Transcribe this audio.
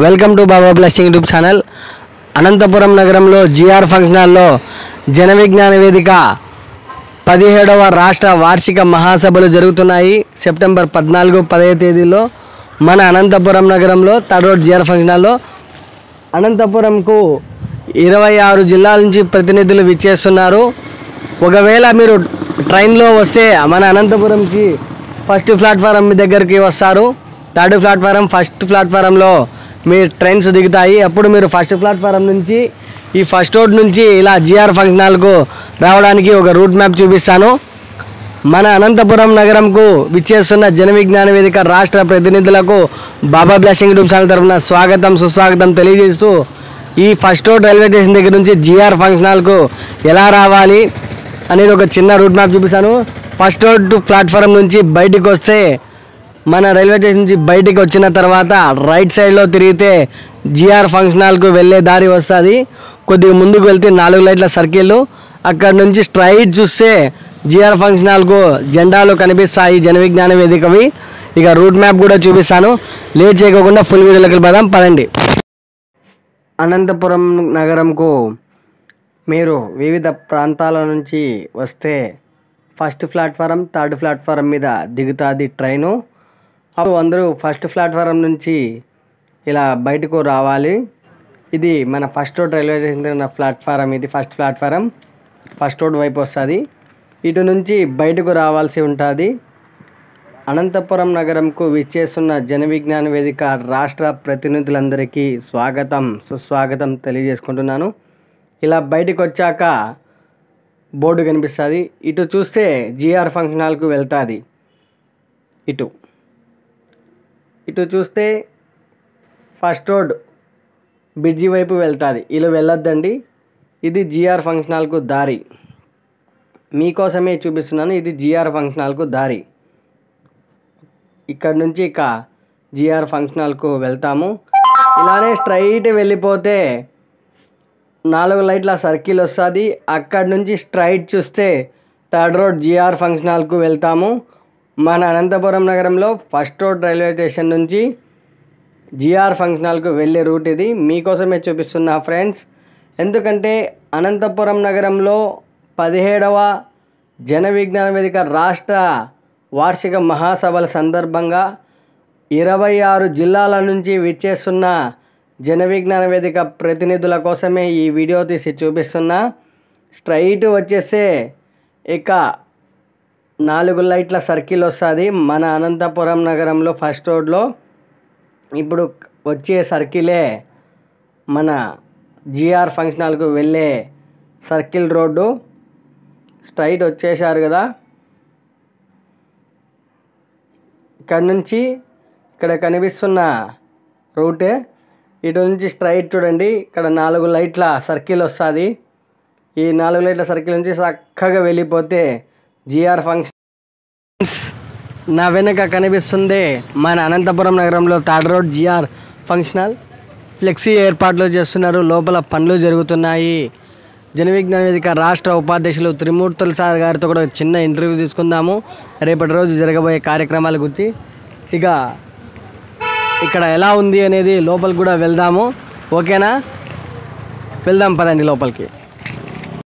Welcome to Baba blessing YouTube channel. Anantapuram నగరంలో GR function హాల్లో జన విజ్ఞాన వేదిక 17వ రాష్ట్ర వార్షిక మహాసభలు జరుగుతున్నాయి. సెప్టెంబర్ 14-15 తేదీల్లో మన అనంతపురం నగరంలో థర్డ్ రోడ్ జిఆర్ ఫంక్షన్ హాల్లో అనంతపురంకు 26 జిల్లాల నుంచి ప్రతినిధులు విచ్చేస్తున్నారు. ఒకవేళ మీరు ట్రైన్లో వస్తే మన అనంతపురంకి ఫస్ట్ ప్లాట్ఫారం దగ్గరికి వస్తారు. థర్డ్ ప్లాట్ఫారం, ఫస్ట్ ప్లాట్ఫారంలో మీ ట్రైన్స్ దిగుతాయి. అప్పుడు మీరు ఫస్ట్ ప్లాట్ఫారం నుంచి ఈ ఫస్ట్ రోడ్ నుంచి ఇలా జిఆర్ ఫంక్షన్ హాల్కు రావడానికి ఒక రూట్ మ్యాప్ చూపిస్తాను. మన అనంతపురం నగరంకు విచ్చేస్తున్న జన విజ్ఞాన వేదిక రాష్ట్ర ప్రతినిధులకు బాబా బ్లెస్సింగ్ యూట్యూబ్ ఛానల్ తరఫున స్వాగతం సుస్వాగతం తెలియజేస్తూ ఈ ఫస్ట్ రోడ్ రైల్వే స్టేషన్ దగ్గర నుంచి జిఆర్ ఫంక్షన్ హాల్కు ఎలా రావాలి అనేది ఒక చిన్న రూట్ మ్యాప్ చూపిస్తాను. ఫస్ట్ రోడ్ ప్లాట్ఫారం నుంచి బయటికి వస్తే మన రైల్వే స్టేషన్ నుంచి బయటికి వచ్చిన తర్వాత రైట్ సైడ్లో తిరిగితే జిఆర్ ఫంక్షన్ హాల్కు వెళ్ళే దారి వస్తుంది. కొద్దిగా ముందుకు వెళ్తే 4 లైట్ల సర్కిల్, అక్కడ నుంచి స్ట్రైట్ చూస్తే జిఆర్ ఫంక్షన్ హాల్కు జెండాలు కనిపిస్తాయి జన విజ్ఞాన వేదికవి. ఇక రూట్ మ్యాప్ కూడా చూపిస్తాను. లేట్ చేయకుండా ఫుల్ వీడియోలోకి వెళ్ళిపోదాం పదండి. అనంతపురం నగరంకు మీరు వివిధ ప్రాంతాల నుంచి వస్తే ఫస్ట్ ప్లాట్ఫారం, థర్డ్ ప్లాట్ఫారం మీద దిగుతుంది ట్రైను. అప్పుడు అందరూ ఫస్ట్ ప్లాట్ఫారం నుంచి ఇలా బయటకు రావాలి. ఇది మన first road railway station platform. ఇది ఫస్ట్ ప్లాట్ఫారం, ఫస్ట్ రోడ్ వైపు వస్తుంది. ఇటు నుంచి బయటకు రావాల్సి ఉంటుంది. అనంతపురం నగరంకు విచ్చేస్తున్న జన విజ్ఞాన వేదిక రాష్ట్ర ప్రతినిధులందరికీ స్వాగతం సుస్వాగతం తెలియజేసుకుంటున్నాను. ఇలా బయటకు వచ్చాక బోర్డు కనిపిస్తుంది. ఇటు చూస్తే జిఆర్ ఫంక్షన్ హాల్కు వెళ్తుంది. ఇటు చూస్తే ఫస్ట్ రోడ్ బ్రిడ్జి వైపు వెళ్తుంది. ఇలా వెళ్ళొద్దండి. ఇది జిఆర్ ఫంక్షన్ హాల్కు దారి. మీకోసమే చూపిస్తున్నాను. ఇది జిఆర్ ఫంక్షన్ హాల్కు దారి. ఇక్కడ నుంచి ఇక జిఆర్ ఫంక్షన్ హాల్కు వెళ్తాము. ఇలానే స్ట్రైట్ వెళ్ళిపోతే 4 లైట్ల సర్కిల్ వస్తుంది. అక్కడి నుంచి స్ట్రైట్ చూస్తే థర్డ్ రోడ్ జిఆర్ ఫంక్షన్ హాల్కు వెళ్తాము. మన అనంతపురం నగరంలో ఫస్ట్ రోడ్ రైల్వే స్టేషన్ నుంచి జిఆర్ ఫంక్షన్ హాల్కు వెళ్ళే రూట్ ఇది. మీకోసమే చూపిస్తున్నా ఫ్రెండ్స్. ఎందుకంటే అనంతపురం నగరంలో 17వ జన విజ్ఞాన వేదిక రాష్ట్ర వార్షిక మహాసభల సందర్భంగా 26 జిల్లాల నుంచి విచ్చేస్తున్న జన విజ్ఞాన వేదిక ప్రతినిధుల కోసమే ఈ వీడియో తీసి చూపిస్తున్నా. స్ట్రైట్ వచ్చేస్తే ఇక 4 లైట్ల సర్కిల్ వస్తుంది మన అనంతపురం నగరంలో ఫస్ట్ రోడ్లో. ఇప్పుడు వచ్చే సర్కిలే మన జిఆర్ ఫంక్షన్ హాల్కు వెళ్ళే సర్కిల్ రోడ్డు. స్ట్రైట్ వచ్చేసారు కదా. ఇక్కడ నుంచి ఇక్కడ కనిపిస్తున్న రూటే. ఇటు నుంచి స్ట్రైట్ చూడండి. ఇక్కడ 4 లైట్ల సర్కిల్ వస్తుంది. ఈ 4 లైట్ల సర్కిల్ నుంచి చక్కగా వెళ్ళిపోతే జిఆర్ ఫంక్షన్. నా వెనుక కనిపిస్తుంది మన అనంతపురం నగరంలో third road GR function hall. Flexi ఏర్పాట్లు చేస్తున్నారు. లోపల పనులు జరుగుతున్నాయి. జన విజ్ఞాన వేదిక రాష్ట్ర ఉపాధ్యక్షులు త్రిమూర్తుల సార్ గారితో కూడా చిన్న ఇంటర్వ్యూ తీసుకుందాము రేపటి రోజు జరగబోయే కార్యక్రమాల గురించి. ఇక ఇక్కడ ఎలా ఉంది అనేది లోపలికి కూడా వెళ్దాము. ఓకేనా? వెళ్దాం పదండి లోపలికి.